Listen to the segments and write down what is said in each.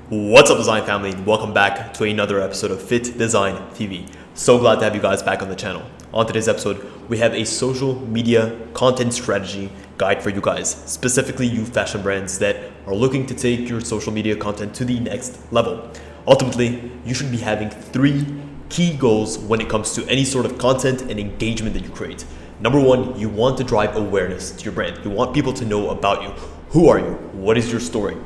What's up, design family? Welcome back to another episode of Fittdesign TV. So glad to have you guys back on the channel. On today's episode, we have a social media content strategy guide for you guys, specifically you fashion brands that are looking to take your social media content to the next level. Ultimately, you should be having 3 key goals when it comes to any sort of content and engagement that you create. Number 1, you want to drive awareness to your brand. You want people to know about you. Who are you? What is your story?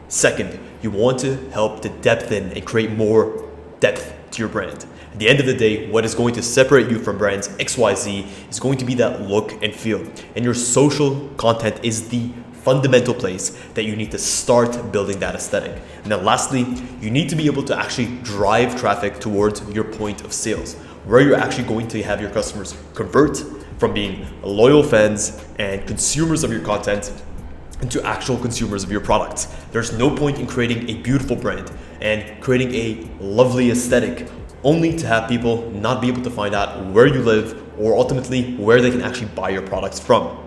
Second, you want to help to depth in and create more depth to your brand. At the end of the day, what is going to separate you from brands XYZ is going to be that look and feel. And your social content is the fundamental place that you need to start building that aesthetic. And then lastly, you need to be able to actually drive traffic towards your point of sales, where you're actually going to have your customers convert from being loyal fans and consumers of your content into actual consumers of your products. There's no point in creating a beautiful brand and creating a lovely aesthetic only to have people not be able to find out where you live or ultimately where they can actually buy your products from.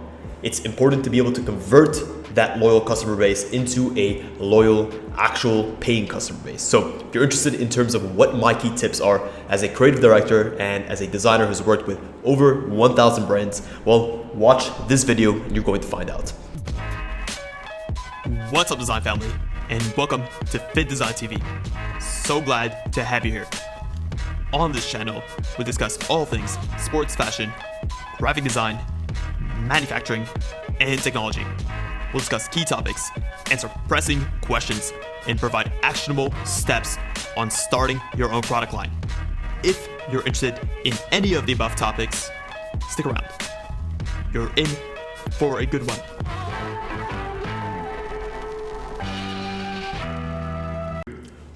It's important to be able to convert that loyal customer base into a loyal, actual paying customer base. So if you're interested in terms of what my key tips are as a creative director and as a designer who's worked with over 1,000 brands, well, watch this video and you're going to find out. What's up, design family, and welcome to Fittdesign TV. So glad to have you here. On this channel, we discuss all things sports fashion, graphic design, manufacturing, and technology. We'll discuss key topics, answer pressing questions, and provide actionable steps on starting your own product line. If you're interested in any of the above topics, stick around. You're in for a good one.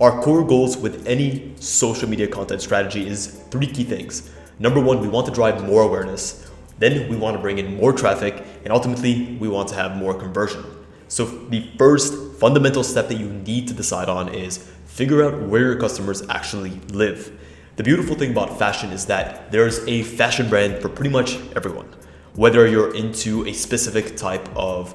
Our core goals with any social media content strategy is 3 key things. Number 1, we want to drive more awareness. Then we want to bring in more traffic, and ultimately we want to have more conversion. So the first fundamental step that you need to decide on is figure out where your customers actually live. The beautiful thing about fashion is that there's a fashion brand for pretty much everyone. Whether you're into a specific type of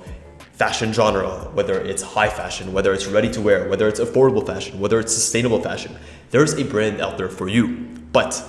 fashion genre, whether it's high fashion, whether it's ready to wear, whether it's affordable fashion, whether it's sustainable fashion, there's a brand out there for you. But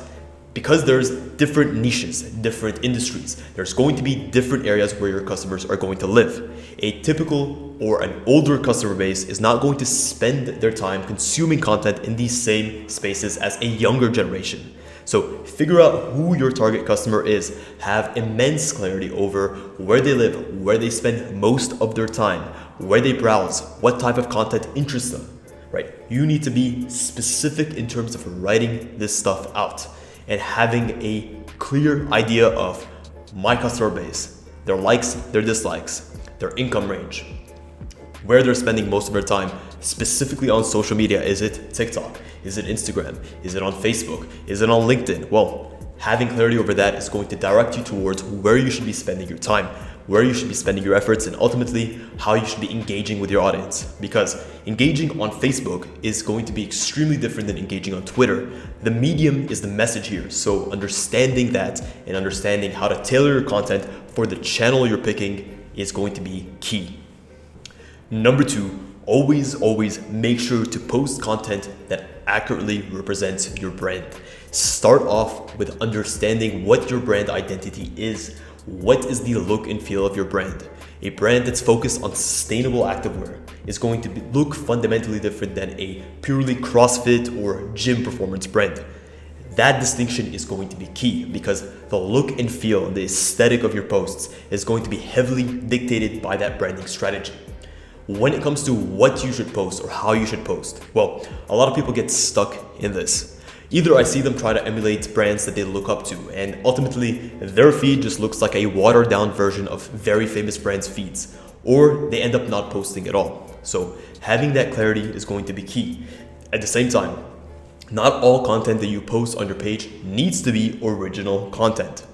because there's different niches, different industries, there's going to be different areas where your customers are going to live. A typical or an older customer base is not going to spend their time consuming content in these same spaces as a younger generation. So figure out who your target customer is, have immense clarity over where they live, where they spend most of their time, where they browse, what type of content interests them, right? You need to be specific in terms of writing this stuff out and having a clear idea of my customer base, their likes, their dislikes, their income range, where they're spending most of their time, specifically on social media. Is it TikTok? Is it Instagram? Is it on Facebook? Is it on LinkedIn? Well, having clarity over that is going to direct you towards where you should be spending your time, where you should be spending your efforts, and ultimately how you should be engaging with your audience. Because engaging on Facebook is going to be extremely different than engaging on Twitter. The medium is the message here. So understanding that and understanding how to tailor your content for the channel you're picking is going to be key. Number 2, always make sure to post content that accurately represents your brand. Start off with understanding what your brand identity is. What is the look and feel of your brand? A brand that's focused on sustainable activewear is going to look fundamentally different than a purely CrossFit or gym performance brand. That distinction is going to be key because the look and feel and the aesthetic of your posts is going to be heavily dictated by that branding strategy. When it comes to what you should post or how you should post, well, a lot of people get stuck in this. Either I see them try to emulate brands that they look up to, and ultimately their feed just looks like a watered down version of very famous brands' feeds, or they end up not posting at all. So having that clarity is going to be key. At the same time, not all content that you post on your page needs to be original content.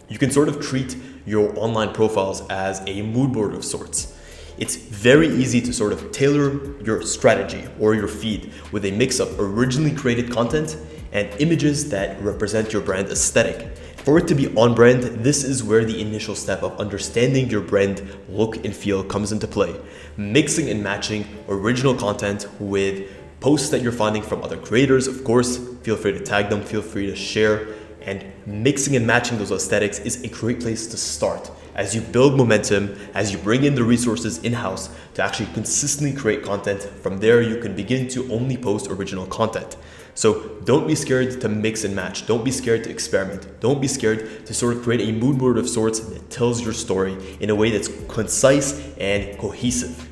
You can sort of treat your online profiles as a mood board of sorts. It's very easy to sort of tailor your strategy or your feed with a mix of originally created content and images that represent your brand aesthetic. For it to be on brand, this is where the initial step of understanding your brand look and feel comes into play. Mixing and matching original content with posts that you're finding from other creators, of course, feel free to tag them, feel free to share, and mixing and matching those aesthetics is a great place to start. As you build momentum, as you bring in the resources in-house to actually consistently create content, from there you can begin to only post original content. So don't be scared to mix and match. Don't be scared to experiment. Don't be scared to sort of create a mood board of sorts that tells your story in a way that's concise and cohesive.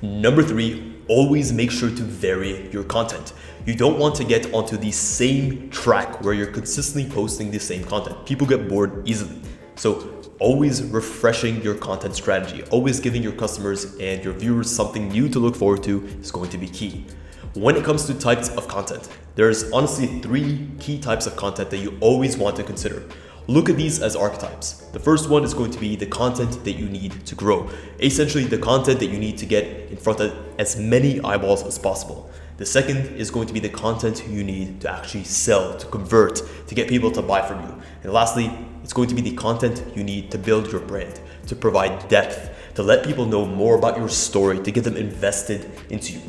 Number 3, always make sure to vary your content. You don't want to get onto the same track where you're consistently posting the same content. People get bored easily. So always refreshing your content strategy, always giving your customers and your viewers something new to look forward to is going to be key. When it comes to types of content, there's honestly 3 key types of content that you always want to consider. Look at these as archetypes. The first one is going to be the content that you need to grow. Essentially, the content that you need to get in front of as many eyeballs as possible. The second is going to be the content you need to actually sell, to convert, to get people to buy from you. And lastly, it's going to be the content you need to build your brand, to provide depth, to let people know more about your story, to get them invested into you.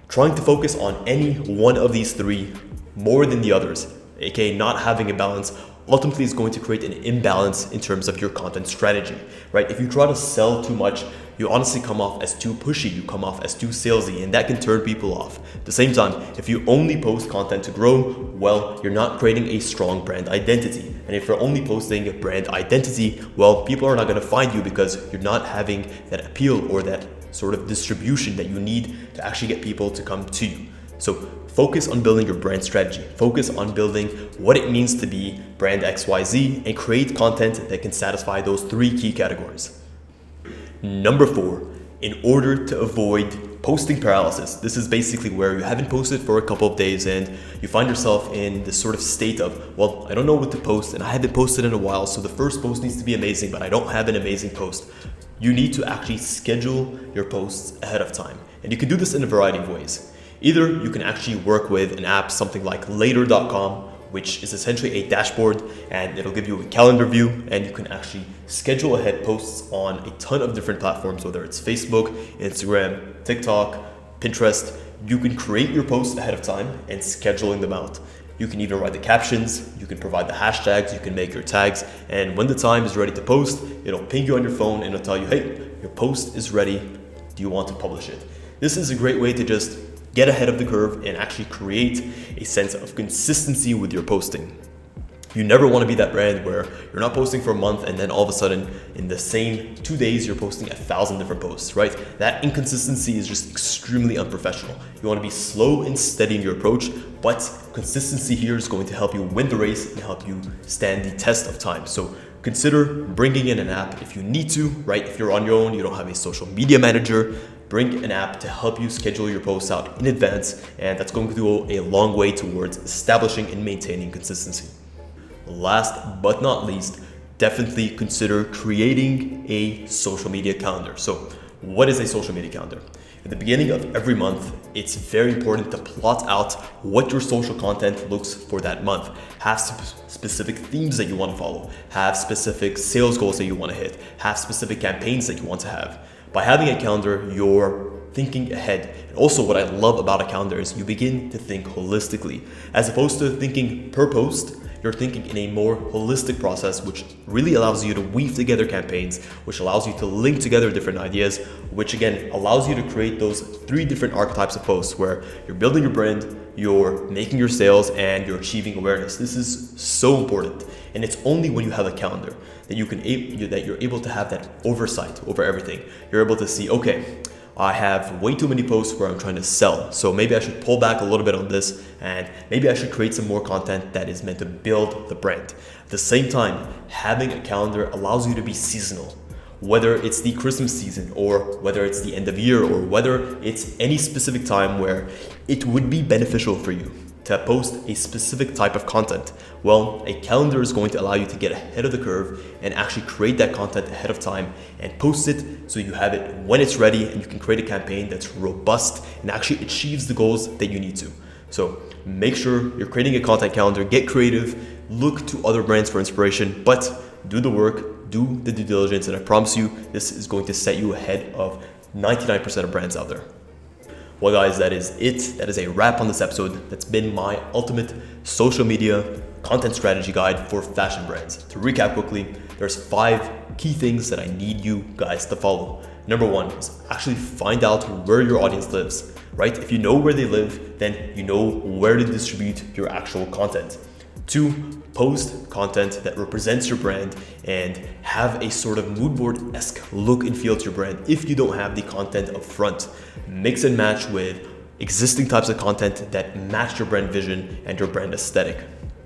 Trying to focus on any one of these 3 more than the others, aka not having a balance, ultimately is going to create an imbalance in terms of your content strategy, right? If you try to sell too much, you honestly come off as too pushy, you come off as too salesy, and that can turn people off. At the same time, if you only post content to grow, well, you're not creating a strong brand identity. And if you're only posting a brand identity, well, people are not gonna find you because you're not having that appeal or that sort of distribution that you need to actually get people to come to you. So focus on building your brand strategy. Focus on building what it means to be brand XYZ and create content that can satisfy those 3 key categories. Number 4, in order to avoid posting paralysis. This is basically where you haven't posted for a couple of days and you find yourself in this sort of state of, well, I don't know what to post and I haven't posted in a while, so the first post needs to be amazing, but I don't have an amazing post. You need to actually schedule your posts ahead of time. And you can do this in a variety of ways. Either you can actually work with an app, something like later.com, which is essentially a dashboard and it'll give you a calendar view and you can actually schedule ahead posts on a ton of different platforms, whether it's Facebook, Instagram, TikTok, Pinterest. You can create your posts ahead of time and scheduling them out. You can even write the captions, you can provide the hashtags, you can make your tags, and when the time is ready to post, it'll ping you on your phone and it'll tell you, hey, your post is ready, do you want to publish it? This is a great way to just get ahead of the curve and actually create a sense of consistency with your posting. You never want to be that brand where you're not posting for a month and then all of a sudden in the same 2 days you're posting 1,000 different posts, right? That inconsistency is just extremely unprofessional. You want to be slow and steady in your approach, but consistency here is going to help you win the race and help you stand the test of time. So consider bringing in an app if you need to, right? If you're on your own, you don't have a social media manager, bring an app to help you schedule your posts out in advance, and that's going to go a long way towards establishing and maintaining consistency. Last but not least, definitely consider creating a social media calendar. So what is a social media calendar? At the beginning of every month, it's very important to plot out what your social content looks for that month. Have specific themes that you want to follow. Have specific sales goals that you want to hit. Have specific campaigns that you want to have. By having a calendar, you're thinking ahead. And also what I love about a calendar is you begin to think holistically. As opposed to thinking per post, you're thinking in a more holistic process, which really allows you to weave together campaigns, which allows you to link together different ideas, which again allows you to create those 3 different archetypes of posts where you're building your brand, you're making your sales, and you're achieving awareness. This is so important. And it's only when you have a calendar that you're able to have that oversight over everything. You're able to see, okay, I have way too many posts where I'm trying to sell. So maybe I should pull back a little bit on this and maybe I should create some more content that is meant to build the brand. At the same time, having a calendar allows you to be seasonal. Whether it's the Christmas season or whether it's the end of year or whether it's any specific time where it would be beneficial for you to post a specific type of content. Well, a calendar is going to allow you to get ahead of the curve and actually create that content ahead of time and post it so you have it when it's ready and you can create a campaign that's robust and actually achieves the goals that you need to. So make sure you're creating a content calendar, get creative, look to other brands for inspiration, but do the work, do the due diligence, and I promise you, this is going to set you ahead of 99% of brands out there. Well guys, that is it. That is a wrap on this episode. That's been my ultimate social media content strategy guide for fashion brands. To recap quickly, there's 5 key things that I need you guys to follow. Number 1 is actually find out where your audience lives, right? If you know where they live, then you know where to distribute your actual content. 2, post content that represents your brand and have a sort of mood board-esque look and feel to your brand if you don't have the content up front. Mix and match with existing types of content that match your brand vision and your brand aesthetic.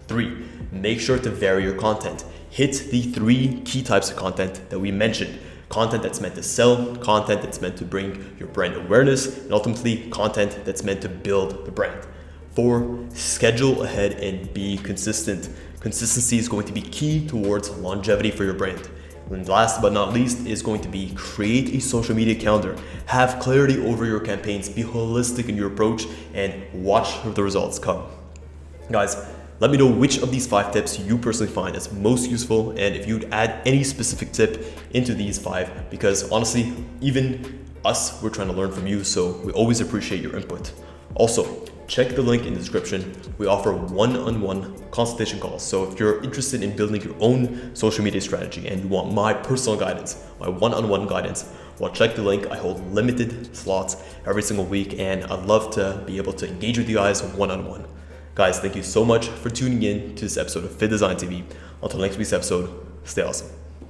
3, make sure to vary your content. Hit the 3 key types of content that we mentioned. Content that's meant to sell, content that's meant to bring your brand awareness, and ultimately content that's meant to build the brand. 4, schedule ahead and be consistent. Consistency is going to be key towards longevity for your brand. And last but not least is going to be create a social media calendar. Have clarity over your campaigns, be holistic in your approach, and watch the results come. Guys, let me know which of these 5 tips you personally find as most useful, and if you'd add any specific tip into these 5, because honestly, even us, we're trying to learn from you, so we always appreciate your input. Also, check the link in the description. We offer one-on-one consultation calls. So if you're interested in building your own social media strategy and you want my personal guidance, my one-on-one guidance, well, check the link. I hold limited slots every single week, and I'd love to be able to engage with you guys one-on-one. Guys, thank you so much for tuning in to this episode of Fittdesign TV. Until next week's episode, stay awesome.